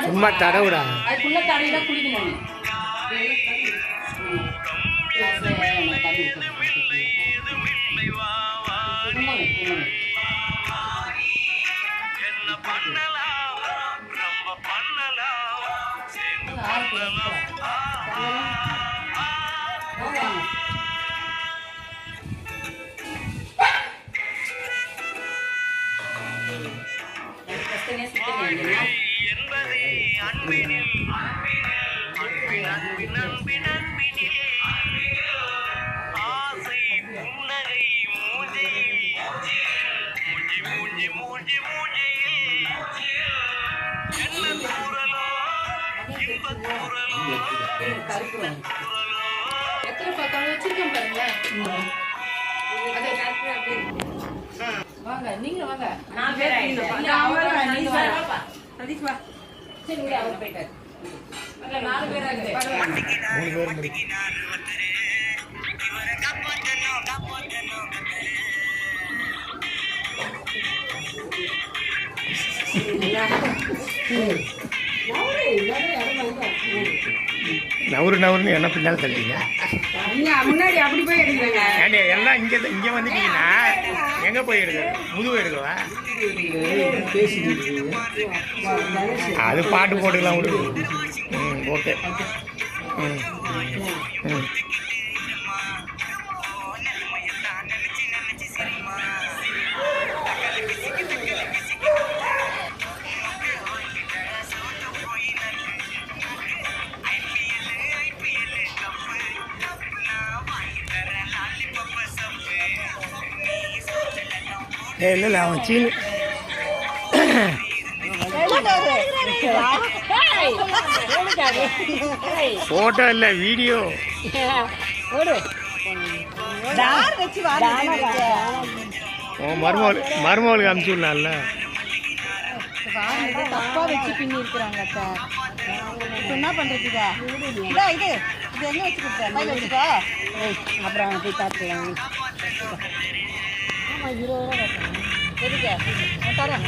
சும்மா தடவுடா அதுக்குள்ள தடையில குளிக்கணும். எத்தனை பக்கம் வச்சிருக்கேன் பாருங்க. வாங்க நீங்களும் வாங்க. சரி அவர் போயிட்டாரு. 4 பேராக நவுறுன்னு என்ன பின்னால் தள்ளிங்க முன்னாடி அப்படி போய் எடுக்கிறேங்க. ஏண்டி எல்லாம் இங்கே வந்துட்டீங்கன்னா எங்கே போய் எடுக்க முதுகு எடுக்கவா? அது பாட்டு போட்டுக்கலாம் விடு. ஓகே. இல்லை அவன் சீனு போட்டோ இல்லை வீடியோ. மருமகளுக்கு அனுப்பிச்சு விடலாம்ல. தப்பா வச்சு பின்னி இருக்கிறாங்க. என்ன பண்றதுக்கா? இது எங்க வச்சு கொடுத்தா அப்புறம் போய் பார்த்துக்கலாம். ஆமா 20 ரூபா எதுக்கு தரேன்.